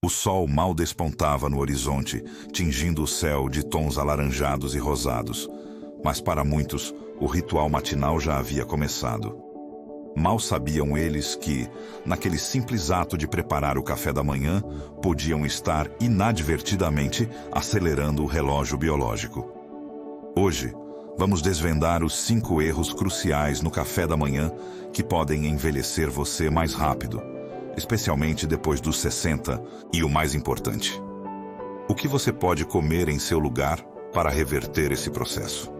O sol mal despontava no horizonte, tingindo o céu de tons alaranjados e rosados. Mas para muitos, o ritual matinal já havia começado. Mal sabiam eles que, naquele simples ato de preparar o café da manhã, podiam estar inadvertidamente acelerando o relógio biológico. Hoje, vamos desvendar os 5 erros cruciais no café da manhã que podem envelhecer você mais rápido, especialmente depois dos 60, e o mais importante: o que você pode comer em seu lugar para reverter esse processo.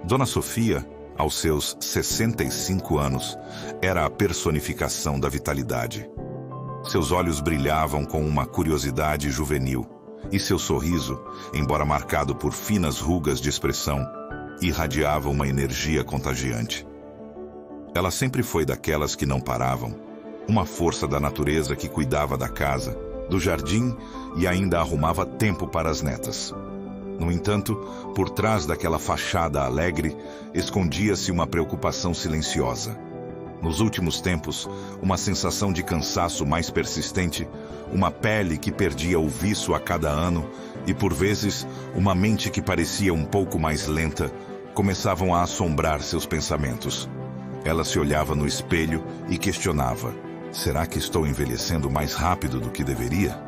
Dona Sofia, aos seus 65 anos, era a personificação da vitalidade. Seus olhos brilhavam com uma curiosidade juvenil, e seu sorriso, embora marcado por finas rugas de expressão, irradiava uma energia contagiante. Ela sempre foi daquelas que não paravam, uma força da natureza que cuidava da casa, do jardim e ainda arrumava tempo para as netas. No entanto, por trás daquela fachada alegre, escondia-se uma preocupação silenciosa. Nos últimos tempos, uma sensação de cansaço mais persistente, uma pele que perdia o viço a cada ano e, por vezes, uma mente que parecia um pouco mais lenta, começavam a assombrar seus pensamentos. Ela se olhava no espelho e questionava: será que estou envelhecendo mais rápido do que deveria?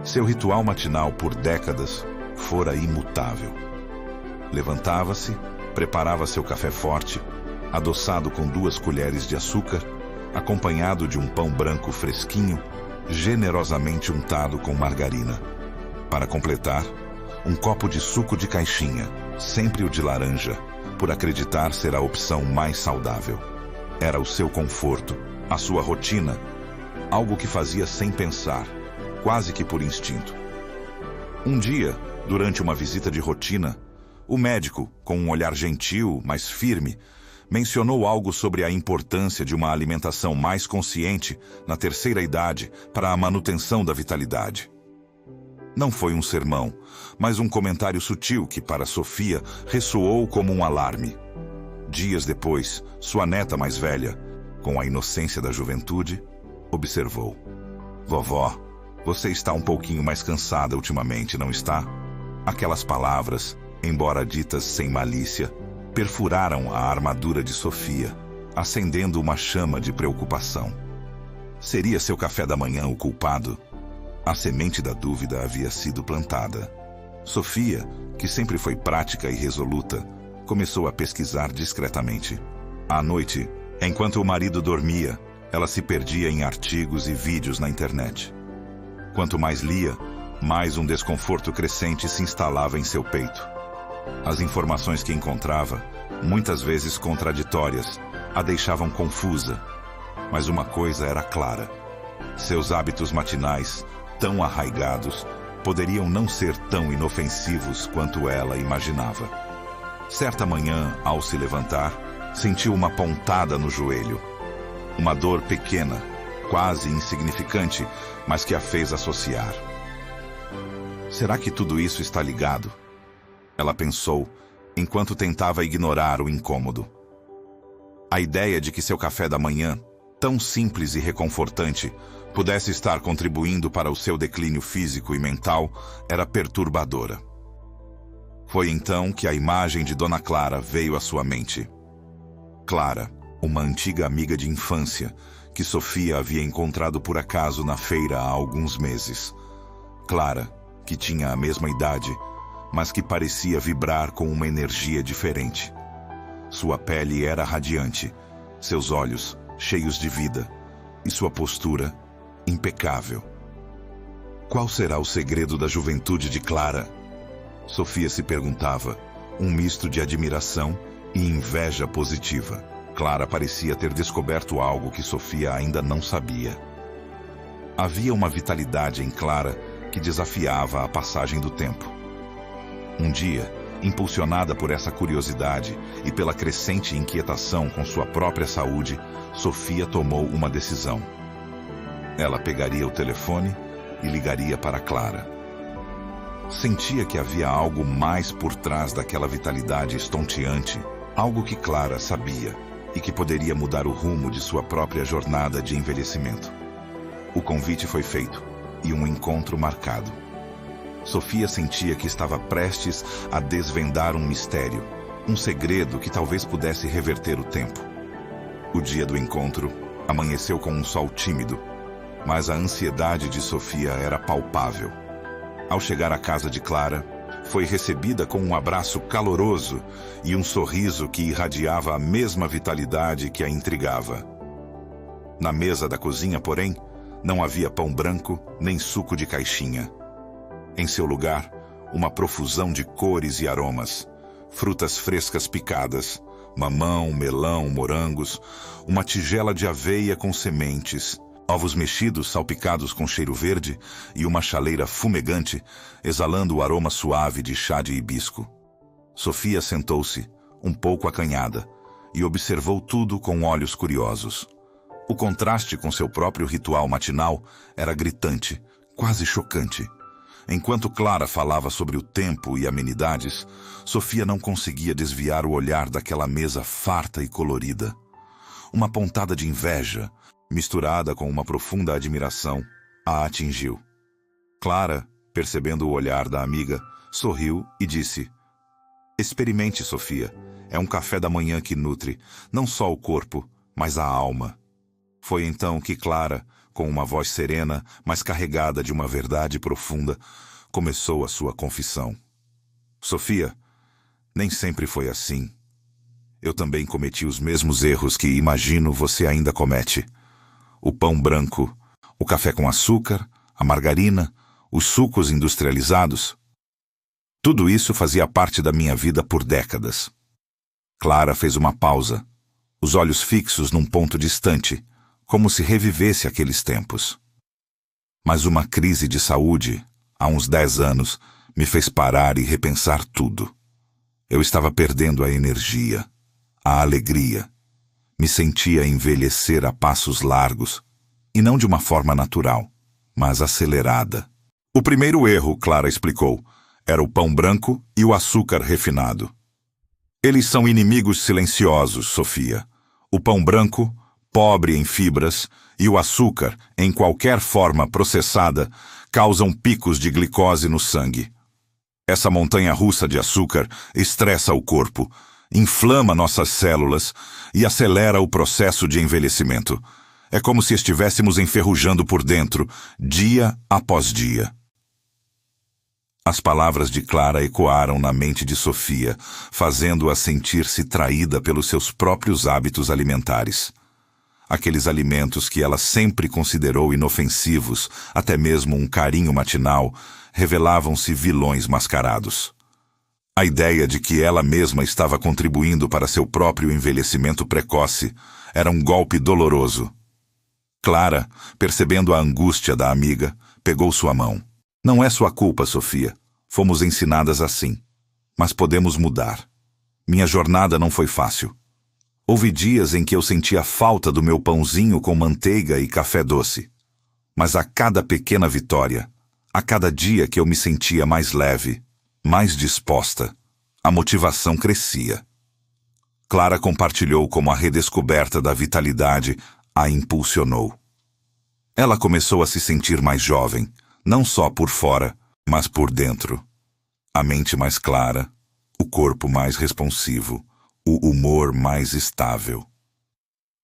Seu ritual matinal por décadas fora imutável. Levantava-se, preparava seu café forte, adoçado com 2 colheres de açúcar, acompanhado de um pão branco fresquinho, generosamente untado com margarina. Para completar, um copo de suco de caixinha, sempre o de laranja, por acreditar ser a opção mais saudável. Era o seu conforto, a sua rotina, algo que fazia sem pensar, quase que por instinto. Um dia, durante uma visita de rotina, o médico, com um olhar gentil, mas firme, mencionou algo sobre a importância de uma alimentação mais consciente na terceira idade para a manutenção da vitalidade. Não foi um sermão, mas um comentário sutil que, para Sofia, ressoou como um alarme. Dias depois, sua neta mais velha, com a inocência da juventude, observou: "Vovó, você está um pouquinho mais cansada ultimamente, não está?" Aquelas palavras, embora ditas sem malícia, perfuraram a armadura de Sofia, acendendo uma chama de preocupação. Seria seu café da manhã o culpado? A semente da dúvida havia sido plantada. Sofia, que sempre foi prática e resoluta, começou a pesquisar discretamente. À noite, enquanto o marido dormia, ela se perdia em artigos e vídeos na internet. Quanto mais lia, mais um desconforto crescente se instalava em seu peito. As informações que encontrava, muitas vezes contraditórias, a deixavam confusa. Mas uma coisa era clara: seus hábitos matinais, tão arraigados, poderiam não ser tão inofensivos quanto ela imaginava. Certa manhã, ao se levantar, sentiu uma pontada no joelho. Uma dor pequena, quase insignificante, mas que a fez associar. Será que tudo isso está ligado? Ela pensou, enquanto tentava ignorar o incômodo. A ideia de que seu café da manhã, tão simples e reconfortante, pudesse estar contribuindo para o seu declínio físico e mental era perturbadora. Foi então que a imagem de Dona Clara veio à sua mente. Clara, uma antiga amiga de infância, que Sofia havia encontrado por acaso na feira há alguns meses. Clara, que tinha a mesma idade, mas que parecia vibrar com uma energia diferente. Sua pele era radiante, seus olhos cheios de vida, e sua postura impecável. Qual será o segredo da juventude de Clara? Sofia se perguntava, um misto de admiração e inveja positiva. Clara parecia ter descoberto algo que Sofia ainda não sabia. Havia uma vitalidade em Clara que desafiava a passagem do tempo. Um dia, impulsionada por essa curiosidade e pela crescente inquietação com sua própria saúde, Sofia tomou uma decisão. Ela pegaria o telefone e ligaria para Clara. Sentia que havia algo mais por trás daquela vitalidade estonteante, algo que Clara sabia e que poderia mudar o rumo de sua própria jornada de envelhecimento. O convite foi feito, e um encontro marcado. Sofia sentia que estava prestes a desvendar um mistério, um segredo que talvez pudesse reverter o tempo. O dia do encontro amanheceu com um sol tímido, mas a ansiedade de Sofia era palpável. Ao chegar à casa de Clara, foi recebida com um abraço caloroso e um sorriso que irradiava a mesma vitalidade que a intrigava. Na mesa da cozinha, porém, não havia pão branco nem suco de caixinha. Em seu lugar, uma profusão de cores e aromas, frutas frescas picadas, mamão, melão, morangos, uma tigela de aveia com sementes, ovos mexidos salpicados com cheiro verde e uma chaleira fumegante, exalando o aroma suave de chá de hibisco. Sofia sentou-se, um pouco acanhada, e observou tudo com olhos curiosos. O contraste com seu próprio ritual matinal era gritante, quase chocante. Enquanto Clara falava sobre o tempo e amenidades, Sofia não conseguia desviar o olhar daquela mesa farta e colorida. Uma pontada de inveja, misturada com uma profunda admiração, a atingiu. Clara, percebendo o olhar da amiga, sorriu e disse: "Experimente, Sofia. É um café da manhã que nutre, não só o corpo, mas a alma." Foi então que Clara, com uma voz serena, mas carregada de uma verdade profunda, começou a sua confissão. "Sofia, nem sempre foi assim. Eu também cometi os mesmos erros que imagino você ainda comete. O pão branco, o café com açúcar, a margarina, os sucos industrializados. Tudo isso fazia parte da minha vida por décadas." Clara fez uma pausa, os olhos fixos num ponto distante, como se revivesse aqueles tempos. Mas uma crise de saúde, há uns 10 anos, me fez parar e repensar tudo. Eu estava perdendo a energia, a alegria. Me sentia envelhecer a passos largos, e não de uma forma natural, mas acelerada. O primeiro erro, Clara explicou, era o pão branco e o açúcar refinado. Eles são inimigos silenciosos, Sofia. O pão branco, pobre em fibras, e o açúcar, em qualquer forma processada, causam picos de glicose no sangue. Essa montanha-russa de açúcar estressa o corpo, inflama nossas células e acelera o processo de envelhecimento. É como se estivéssemos enferrujando por dentro, dia após dia. As palavras de Clara ecoaram na mente de Sofia, fazendo-a sentir-se traída pelos seus próprios hábitos alimentares. Aqueles alimentos que ela sempre considerou inofensivos, até mesmo um carinho matinal, revelavam-se vilões mascarados. A ideia de que ela mesma estava contribuindo para seu próprio envelhecimento precoce era um golpe doloroso. Clara, percebendo a angústia da amiga, pegou sua mão. "Não é sua culpa, Sofia. Fomos ensinadas assim. Mas podemos mudar. Minha jornada não foi fácil. Houve dias em que eu sentia falta do meu pãozinho com manteiga e café doce. Mas a cada pequena vitória, a cada dia que eu me sentia mais leve, mais disposta, a motivação crescia." Clara compartilhou como a redescoberta da vitalidade a impulsionou. Ela começou a se sentir mais jovem, não só por fora, mas por dentro. A mente mais clara, o corpo mais responsivo, o humor mais estável.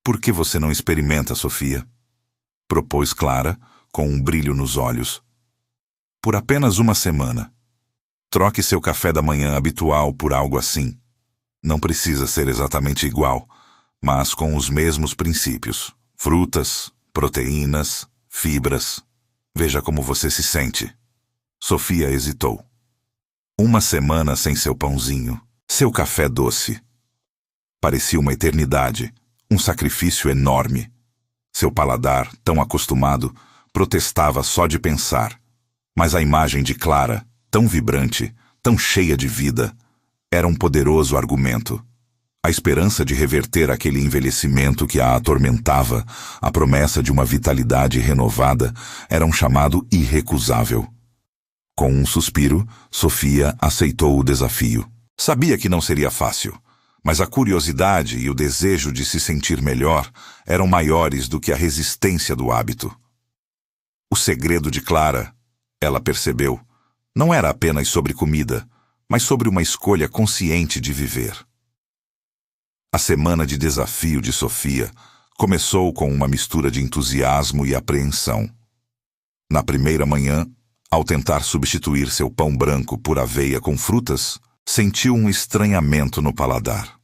"Por que você não experimenta, Sofia?" propôs Clara, com um brilho nos olhos. "Por apenas uma semana. Troque seu café da manhã habitual por algo assim. Não precisa ser exatamente igual, mas com os mesmos princípios. Frutas, proteínas, fibras. Veja como você se sente." Sofia hesitou. Uma semana sem seu pãozinho, seu café doce. Parecia uma eternidade, um sacrifício enorme. Seu paladar, tão acostumado, protestava só de pensar. Mas a imagem de Clara, tão vibrante, tão cheia de vida, era um poderoso argumento. A esperança de reverter aquele envelhecimento que a atormentava, a promessa de uma vitalidade renovada, era um chamado irrecusável. Com um suspiro, Sofia aceitou o desafio. Sabia que não seria fácil, mas a curiosidade e o desejo de se sentir melhor eram maiores do que a resistência do hábito. O segredo de Clara, ela percebeu, não era apenas sobre comida, mas sobre uma escolha consciente de viver. A semana de desafio de Sofia começou com uma mistura de entusiasmo e apreensão. Na primeira manhã, ao tentar substituir seu pão branco por aveia com frutas, sentiu um estranhamento no paladar.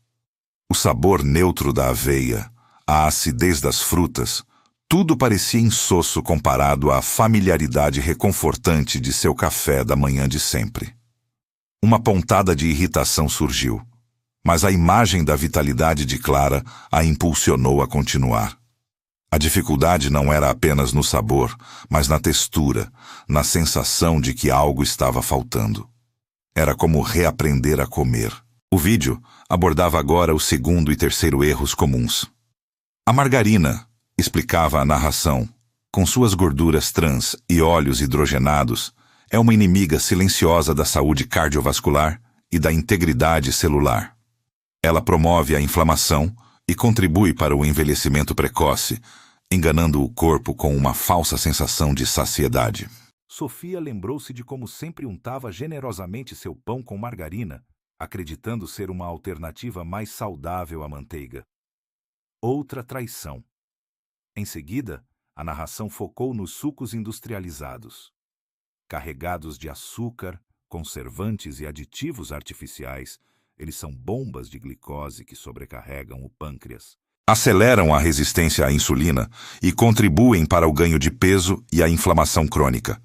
O sabor neutro da aveia, a acidez das frutas, tudo parecia insosso comparado à familiaridade reconfortante de seu café da manhã de sempre. Uma pontada de irritação surgiu, mas a imagem da vitalidade de Clara a impulsionou a continuar. A dificuldade não era apenas no sabor, mas na textura, na sensação de que algo estava faltando. Era como reaprender a comer. O vídeo abordava agora o segundo e terceiro erros comuns. A margarina, explicava a narração, com suas gorduras trans e óleos hidrogenados, é uma inimiga silenciosa da saúde cardiovascular e da integridade celular. Ela promove a inflamação e contribui para o envelhecimento precoce, enganando o corpo com uma falsa sensação de saciedade. Sofia lembrou-se de como sempre untava generosamente seu pão com margarina, acreditando ser uma alternativa mais saudável à manteiga. Outra traição. Em seguida, a narração focou nos sucos industrializados. Carregados de açúcar, conservantes e aditivos artificiais, eles são bombas de glicose que sobrecarregam o pâncreas. Aceleram a resistência à insulina e contribuem para o ganho de peso e a inflamação crônica.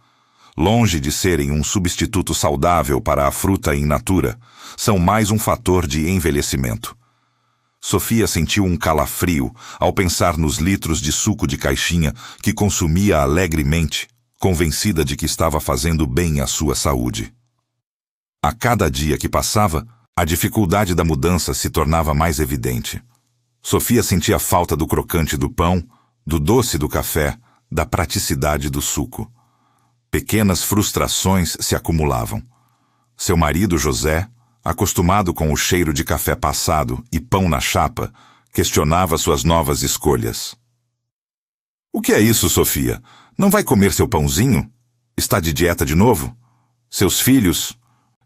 Longe de serem um substituto saudável para a fruta in natura, são mais um fator de envelhecimento. Sofia sentiu um calafrio ao pensar nos litros de suco de caixinha que consumia alegremente, convencida de que estava fazendo bem à sua saúde. A cada dia que passava, a dificuldade da mudança se tornava mais evidente. Sofia sentia falta do crocante do pão, do doce do café, da praticidade do suco. Pequenas frustrações se acumulavam. Seu marido, José, acostumado com o cheiro de café passado e pão na chapa, questionava suas novas escolhas. "O que é isso, Sofia? Não vai comer seu pãozinho? Está de dieta de novo?" Seus filhos,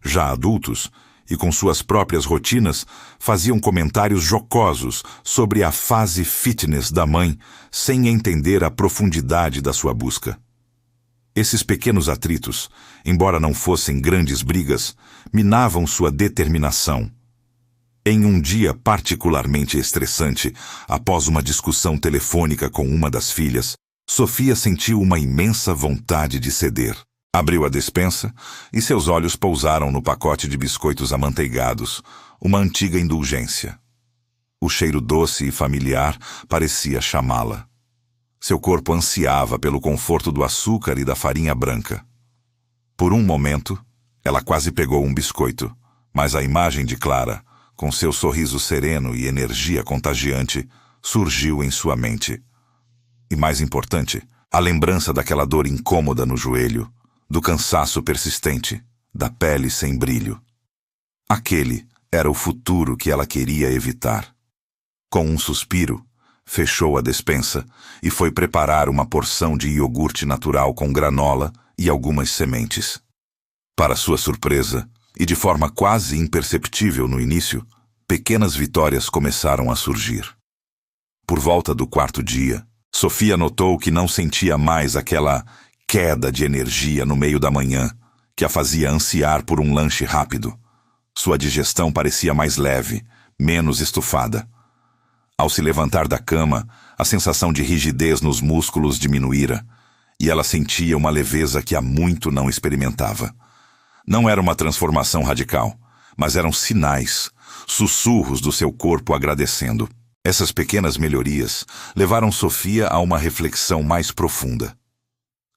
já adultos, e com suas próprias rotinas, faziam comentários jocosos sobre a fase fitness da mãe, sem entender a profundidade da sua busca. Esses pequenos atritos, embora não fossem grandes brigas, minavam sua determinação. Em um dia particularmente estressante, após uma discussão telefônica com uma das filhas, Sofia sentiu uma imensa vontade de ceder. Abriu a despensa e seus olhos pousaram no pacote de biscoitos amanteigados, uma antiga indulgência. O cheiro doce e familiar parecia chamá-la. Seu corpo ansiava pelo conforto do açúcar e da farinha branca. Por um momento, ela quase pegou um biscoito, mas a imagem de Clara, com seu sorriso sereno e energia contagiante, surgiu em sua mente. E mais importante, a lembrança daquela dor incômoda no joelho, do cansaço persistente, da pele sem brilho. Aquele era o futuro que ela queria evitar. Com um suspiro, fechou a despensa e foi preparar uma porção de iogurte natural com granola e algumas sementes. Para sua surpresa, e de forma quase imperceptível no início, pequenas vitórias começaram a surgir. Por volta do quarto dia, Sofia notou que não sentia mais aquela queda de energia no meio da manhã, que a fazia ansiar por um lanche rápido. Sua digestão parecia mais leve, menos estufada. Ao se levantar da cama, a sensação de rigidez nos músculos diminuíra, e ela sentia uma leveza que há muito não experimentava. Não era uma transformação radical, mas eram sinais, sussurros do seu corpo agradecendo. Essas pequenas melhorias levaram Sofia a uma reflexão mais profunda.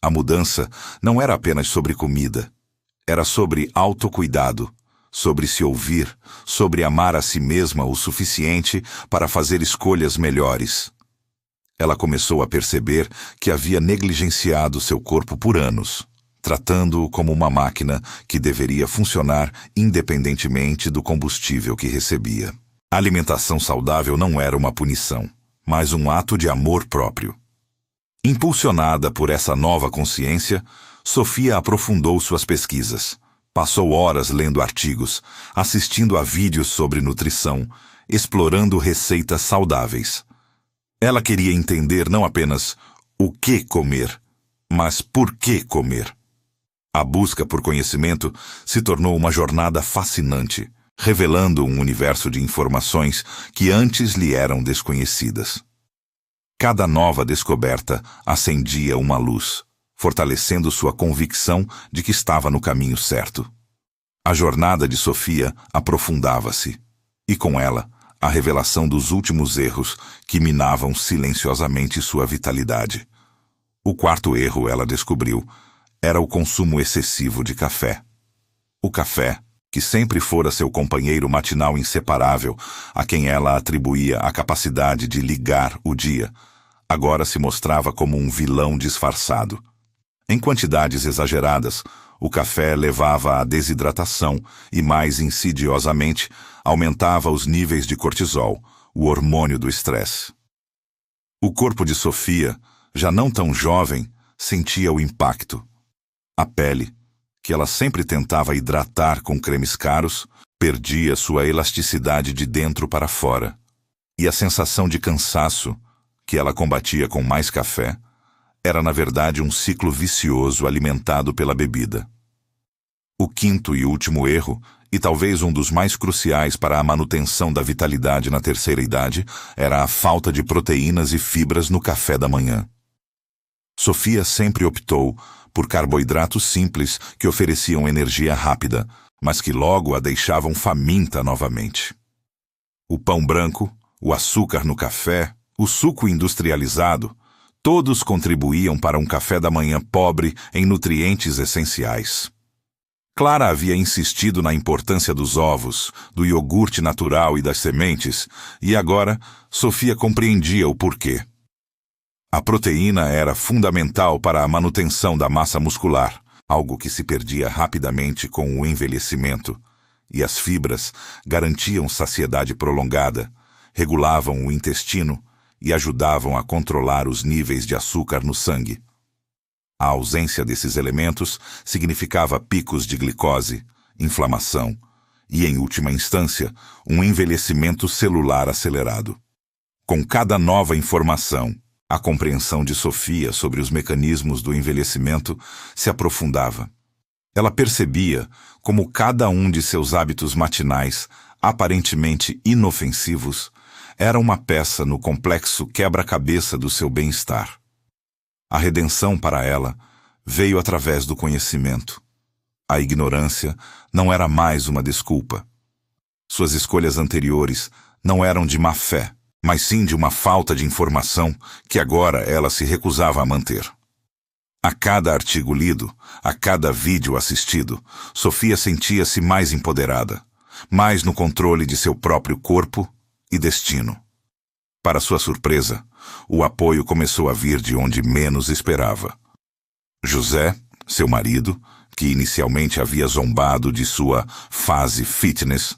A mudança não era apenas sobre comida, era sobre autocuidado, sobre se ouvir, sobre amar a si mesma o suficiente para fazer escolhas melhores. Ela começou a perceber que havia negligenciado seu corpo por anos, tratando-o como uma máquina que deveria funcionar independentemente do combustível que recebia. A alimentação saudável não era uma punição, mas um ato de amor próprio. Impulsionada por essa nova consciência, Sofia aprofundou suas pesquisas. Passou horas lendo artigos, assistindo a vídeos sobre nutrição, explorando receitas saudáveis. Ela queria entender não apenas o que comer, mas por que comer. A busca por conhecimento se tornou uma jornada fascinante, revelando um universo de informações que antes lhe eram desconhecidas. Cada nova descoberta acendia uma luz, fortalecendo sua convicção de que estava no caminho certo. A jornada de Sofia aprofundava-se, e com ela, a revelação dos últimos erros que minavam silenciosamente sua vitalidade. O quarto erro, ela descobriu, era o consumo excessivo de café. O café, que sempre fora seu companheiro matinal inseparável, a quem ela atribuía a capacidade de ligar o dia, agora se mostrava como um vilão disfarçado. Em quantidades exageradas, o café levava à desidratação e, mais insidiosamente, aumentava os níveis de cortisol, o hormônio do estresse. O corpo de Sofia, já não tão jovem, sentia o impacto. A pele, que ela sempre tentava hidratar com cremes caros, perdia sua elasticidade de dentro para fora. E a sensação de cansaço, que ela combatia com mais café, era na verdade um ciclo vicioso alimentado pela bebida. O quinto e último erro, e talvez um dos mais cruciais para a manutenção da vitalidade na terceira idade, era a falta de proteínas e fibras no café da manhã. Sofia sempre optou por carboidratos simples que ofereciam energia rápida, mas que logo a deixavam faminta novamente. O pão branco, o açúcar no café, o suco industrializado, todos contribuíam para um café da manhã pobre em nutrientes essenciais. Clara havia insistido na importância dos ovos, do iogurte natural e das sementes, e agora Sofia compreendia o porquê. A proteína era fundamental para a manutenção da massa muscular, algo que se perdia rapidamente com o envelhecimento, e as fibras garantiam saciedade prolongada, regulavam o intestino e ajudavam a controlar os níveis de açúcar no sangue. A ausência desses elementos significava picos de glicose, inflamação e, em última instância, um envelhecimento celular acelerado. Com cada nova informação, a compreensão de Sofia sobre os mecanismos do envelhecimento se aprofundava. Ela percebia como cada um de seus hábitos matinais, aparentemente inofensivos, era uma peça no complexo quebra-cabeça do seu bem-estar. A redenção para ela veio através do conhecimento. A ignorância não era mais uma desculpa. Suas escolhas anteriores não eram de má fé, mas sim de uma falta de informação que agora ela se recusava a manter. A cada artigo lido, a cada vídeo assistido, Sofia sentia-se mais empoderada, mais no controle de seu próprio corpo e destino. Para sua surpresa, o apoio começou a vir de onde menos esperava. José, seu marido, que inicialmente havia zombado de sua fase fitness,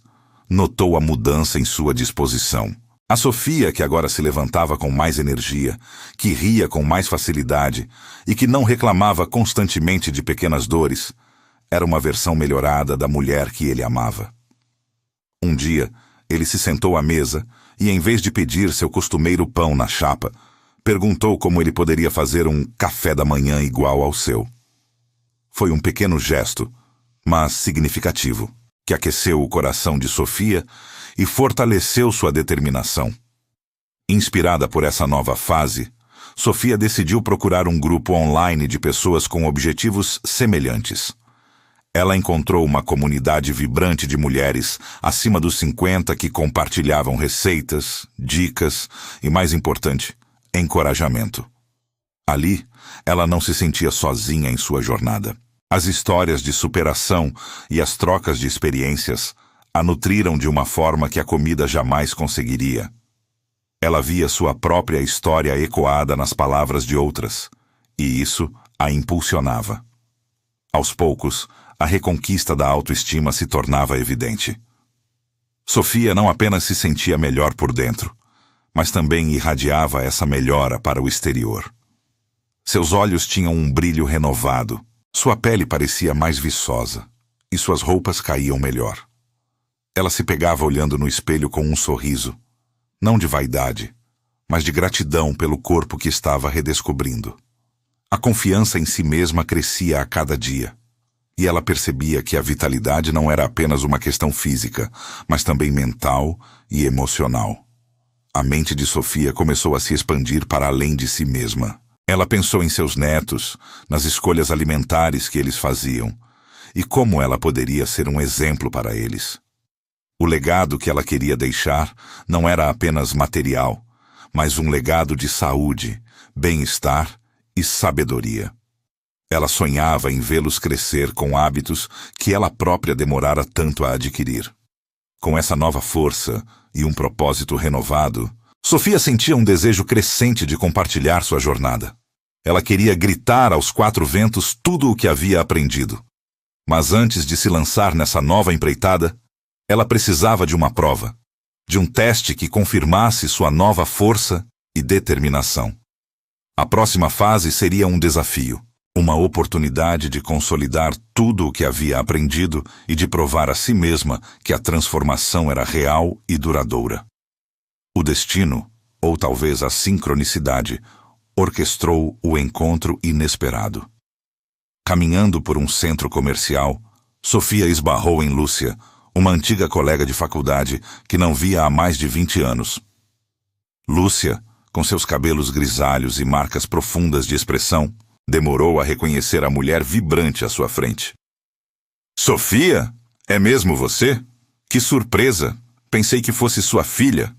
notou a mudança em sua disposição. A Sofia, que agora se levantava com mais energia, que ria com mais facilidade e que não reclamava constantemente de pequenas dores, era uma versão melhorada da mulher que ele amava. Um dia, ele se sentou à mesa e, em vez de pedir seu costumeiro pão na chapa, perguntou como ele poderia fazer um café da manhã igual ao seu. Foi um pequeno gesto, mas significativo, que aqueceu o coração de Sofia e fortaleceu sua determinação. Inspirada por essa nova fase, Sofia decidiu procurar um grupo online de pessoas com objetivos semelhantes. Ela encontrou uma comunidade vibrante de mulheres acima dos 50 que compartilhavam receitas, dicas e, mais importante, encorajamento. Ali, ela não se sentia sozinha em sua jornada. As histórias de superação e as trocas de experiências a nutriram de uma forma que a comida jamais conseguiria. Ela via sua própria história ecoada nas palavras de outras, e isso a impulsionava. Aos poucos, a reconquista da autoestima se tornava evidente. Sofia não apenas se sentia melhor por dentro, mas também irradiava essa melhora para o exterior. Seus olhos tinham um brilho renovado, sua pele parecia mais viçosa, e suas roupas caíam melhor. Ela se pegava olhando no espelho com um sorriso, não de vaidade, mas de gratidão pelo corpo que estava redescobrindo. A confiança em si mesma crescia a cada dia, e ela percebia que a vitalidade não era apenas uma questão física, mas também mental e emocional. A mente de Sofia começou a se expandir para além de si mesma. Ela pensou em seus netos, nas escolhas alimentares que eles faziam, e como ela poderia ser um exemplo para eles. O legado que ela queria deixar não era apenas material, mas um legado de saúde, bem-estar e sabedoria. Ela sonhava em vê-los crescer com hábitos que ela própria demorara tanto a adquirir. Com essa nova força e um propósito renovado, Sofia sentia um desejo crescente de compartilhar sua jornada. Ela queria gritar aos quatro ventos tudo o que havia aprendido. Mas antes de se lançar nessa nova empreitada, ela precisava de uma prova, de um teste que confirmasse sua nova força e determinação. A próxima fase seria um desafio, uma oportunidade de consolidar tudo o que havia aprendido e de provar a si mesma que a transformação era real e duradoura. O destino, ou talvez a sincronicidade, orquestrou o encontro inesperado. Caminhando por um centro comercial, Sofia esbarrou em Lúcia, uma antiga colega de faculdade que não via há mais de 20 anos. Lúcia, com seus cabelos grisalhos e marcas profundas de expressão, demorou a reconhecer a mulher vibrante à sua frente. "Sofia? É mesmo você? Que surpresa! Pensei que fosse sua filha!"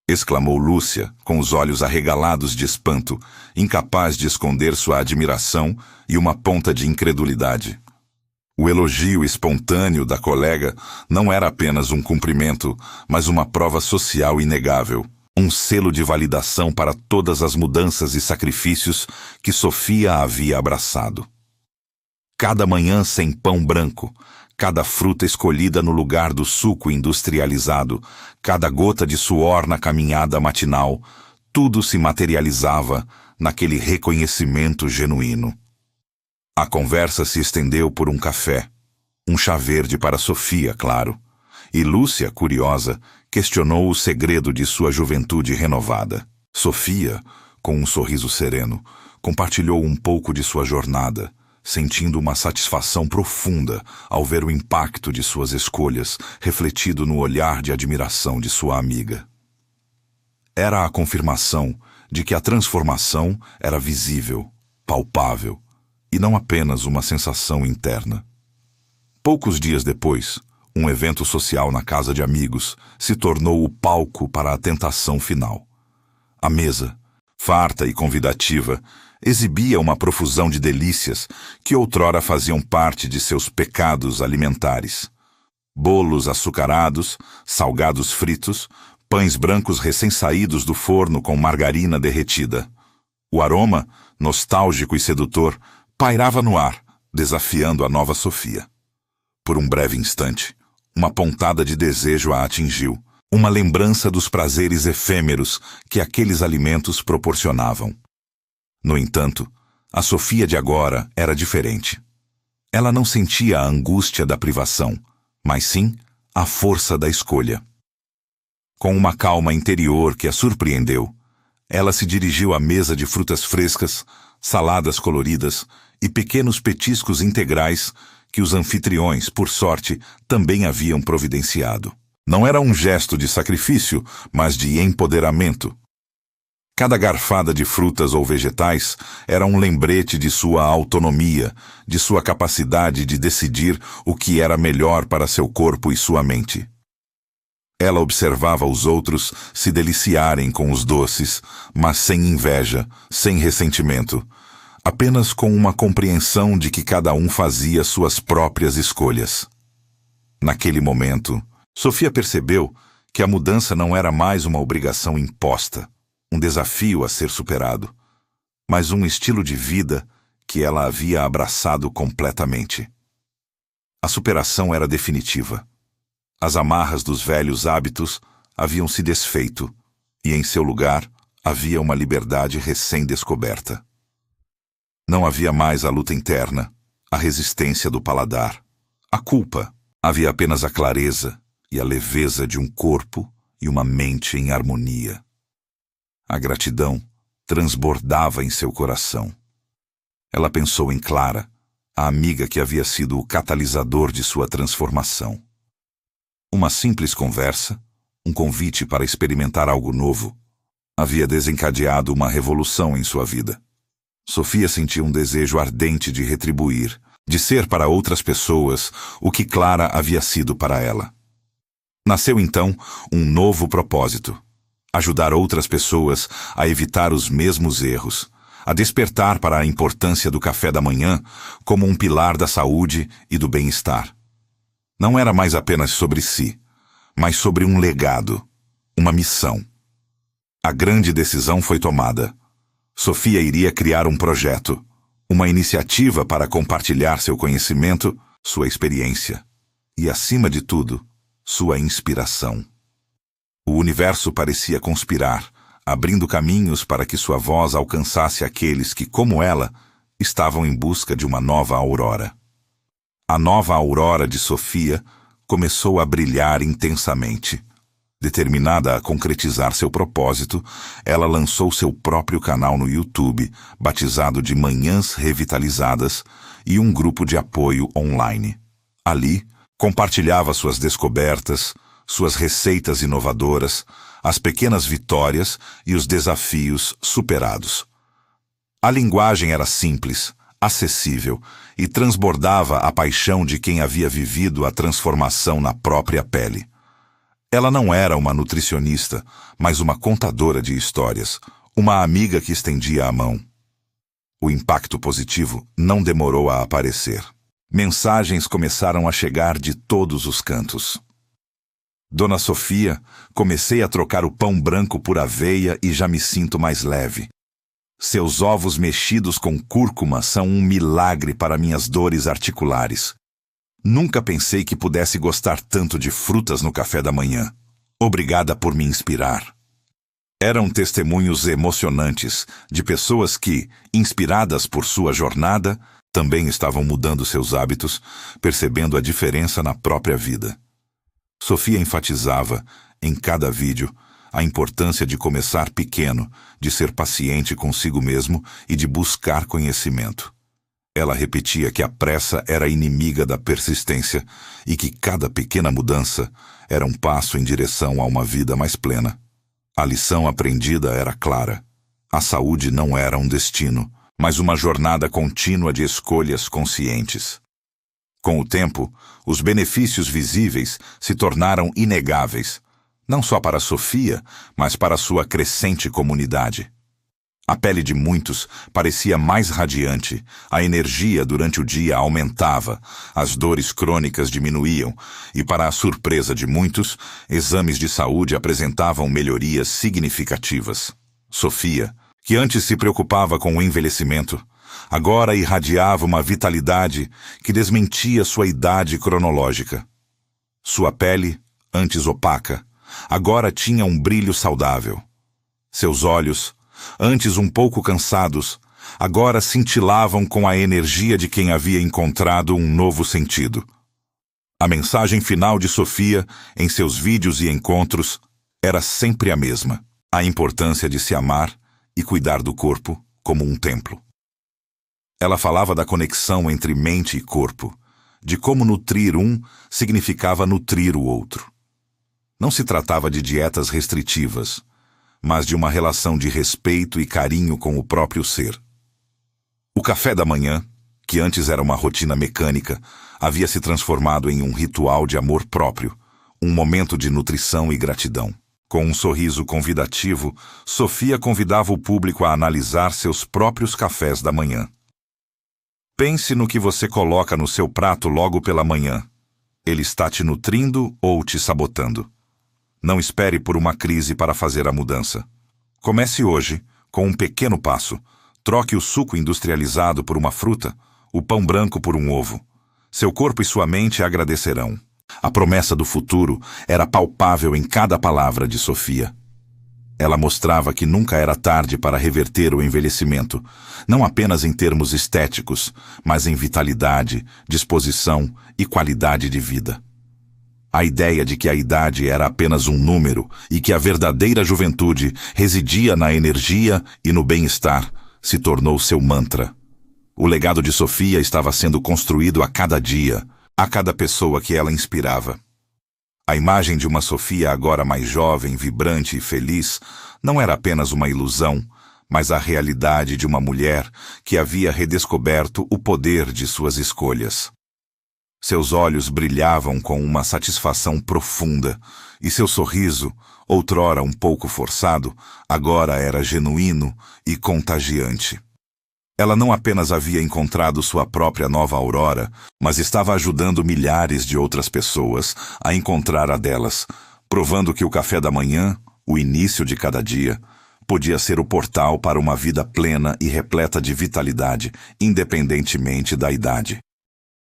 exclamou Lúcia, com os olhos arregalados de espanto, incapaz de esconder sua admiração e uma ponta de incredulidade. O elogio espontâneo da colega não era apenas um cumprimento, mas uma prova social inegável, um selo de validação para todas as mudanças e sacrifícios que Sofia havia abraçado. Cada manhã sem pão branco, cada fruta escolhida no lugar do suco industrializado, cada gota de suor na caminhada matinal, tudo se materializava naquele reconhecimento genuíno. A conversa se estendeu por um café, um chá verde para Sofia, claro, e Lúcia, curiosa, questionou o segredo de sua juventude renovada. Sofia, com um sorriso sereno, compartilhou um pouco de sua jornada, sentindo uma satisfação profunda ao ver o impacto de suas escolhas refletido no olhar de admiração de sua amiga. Era a confirmação de que a transformação era visível, palpável, e não apenas uma sensação interna. Poucos dias depois, um evento social na casa de amigos se tornou o palco para a tentação final. A mesa, farta e convidativa, exibia uma profusão de delícias que outrora faziam parte de seus pecados alimentares. Bolos açucarados, salgados fritos, pães brancos recém-saídos do forno com margarina derretida. O aroma, nostálgico e sedutor, pairava no ar, desafiando a nova Sofia. Por um breve instante, uma pontada de desejo a atingiu, uma lembrança dos prazeres efêmeros que aqueles alimentos proporcionavam. No entanto, a Sofia de agora era diferente. Ela não sentia a angústia da privação, mas sim a força da escolha. Com uma calma interior que a surpreendeu, ela se dirigiu à mesa de frutas frescas, saladas coloridas e pequenos petiscos integrais que os anfitriões, por sorte, também haviam providenciado. Não era um gesto de sacrifício, mas de empoderamento. Cada garfada de frutas ou vegetais era um lembrete de sua autonomia, de sua capacidade de decidir o que era melhor para seu corpo e sua mente. Ela observava os outros se deliciarem com os doces, mas sem inveja, sem ressentimento, apenas com uma compreensão de que cada um fazia suas próprias escolhas. Naquele momento, Sofia percebeu que a mudança não era mais uma obrigação imposta, um desafio a ser superado, mas um estilo de vida que ela havia abraçado completamente. A superação era definitiva. As amarras dos velhos hábitos haviam se desfeito, e em seu lugar havia uma liberdade recém-descoberta. Não havia mais a luta interna, a resistência do paladar, a culpa. Havia apenas a clareza e a leveza de um corpo e uma mente em harmonia. A gratidão transbordava em seu coração. Ela pensou em Clara, a amiga que havia sido o catalisador de sua transformação. Uma simples conversa, um convite para experimentar algo novo, havia desencadeado uma revolução em sua vida. Sofia sentia um desejo ardente de retribuir, de ser para outras pessoas o que Clara havia sido para ela. Nasceu então um novo propósito: ajudar outras pessoas a evitar os mesmos erros, a despertar para a importância do café da manhã como um pilar da saúde e do bem-estar. Não era mais apenas sobre si, mas sobre um legado, uma missão. A grande decisão foi tomada. Sofia iria criar um projeto, uma iniciativa para compartilhar seu conhecimento, sua experiência e, acima de tudo, sua inspiração. O universo parecia conspirar, abrindo caminhos para que sua voz alcançasse aqueles que, como ela, estavam em busca de uma nova aurora. A nova aurora de Sofia começou a brilhar intensamente. Determinada a concretizar seu propósito, ela lançou seu próprio canal no YouTube, batizado de Manhãs Revitalizadas, e um grupo de apoio online. Ali, compartilhava suas descobertas, suas receitas inovadoras, as pequenas vitórias e os desafios superados. A linguagem era simples, acessível e transbordava a paixão de quem havia vivido a transformação na própria pele. Ela não era uma nutricionista, mas uma contadora de histórias, uma amiga que estendia a mão. O impacto positivo não demorou a aparecer. Mensagens começaram a chegar de todos os cantos. Dona Sofia, comecei a trocar o pão branco por aveia e já me sinto mais leve. Seus ovos mexidos com cúrcuma são um milagre para minhas dores articulares. Nunca pensei que pudesse gostar tanto de frutas no café da manhã. Obrigada por me inspirar. Eram testemunhos emocionantes de pessoas que, inspiradas por sua jornada, também estavam mudando seus hábitos, percebendo a diferença na própria vida. Sofia enfatizava, em cada vídeo, a importância de começar pequeno, de ser paciente consigo mesmo e de buscar conhecimento. Ela repetia que a pressa era inimiga da persistência e que cada pequena mudança era um passo em direção a uma vida mais plena. A lição aprendida era clara. A saúde não era um destino, mas uma jornada contínua de escolhas conscientes. Com o tempo, os benefícios visíveis se tornaram inegáveis, não só para Sofia, mas para sua crescente comunidade. A pele de muitos parecia mais radiante, a energia durante o dia aumentava, as dores crônicas diminuíam e, para a surpresa de muitos, exames de saúde apresentavam melhorias significativas. Sofia, que antes se preocupava com o envelhecimento, agora irradiava uma vitalidade que desmentia sua idade cronológica. Sua pele, antes opaca, agora tinha um brilho saudável. Seus olhos, antes um pouco cansados, agora cintilavam com a energia de quem havia encontrado um novo sentido. A mensagem final de Sofia, em seus vídeos e encontros, era sempre a mesma: a importância de se amar e cuidar do corpo como um templo. Ela falava da conexão entre mente e corpo, de como nutrir um significava nutrir o outro. Não se tratava de dietas restritivas, mas de uma relação de respeito e carinho com o próprio ser. O café da manhã, que antes era uma rotina mecânica, havia se transformado em um ritual de amor próprio, um momento de nutrição e gratidão. Com um sorriso convidativo, Sofia convidava o público a analisar seus próprios cafés da manhã. Pense no que você coloca no seu prato logo pela manhã. Ele está te nutrindo ou te sabotando? Não espere por uma crise para fazer a mudança. Comece hoje, com um pequeno passo. Troque o suco industrializado por uma fruta, o pão branco por um ovo. Seu corpo e sua mente agradecerão. A promessa do futuro era palpável em cada palavra de Sofia. Ela mostrava que nunca era tarde para reverter o envelhecimento, não apenas em termos estéticos, mas em vitalidade, disposição e qualidade de vida. A ideia de que a idade era apenas um número e que a verdadeira juventude residia na energia e no bem-estar se tornou seu mantra. O legado de Sofia estava sendo construído a cada dia, a cada pessoa que ela inspirava. A imagem de uma Sofia agora mais jovem, vibrante e feliz não era apenas uma ilusão, mas a realidade de uma mulher que havia redescoberto o poder de suas escolhas. Seus olhos brilhavam com uma satisfação profunda, e seu sorriso, outrora um pouco forçado, agora era genuíno e contagiante. Ela não apenas havia encontrado sua própria nova aurora, mas estava ajudando milhares de outras pessoas a encontrar a delas, provando que o café da manhã, o início de cada dia, podia ser o portal para uma vida plena e repleta de vitalidade, independentemente da idade.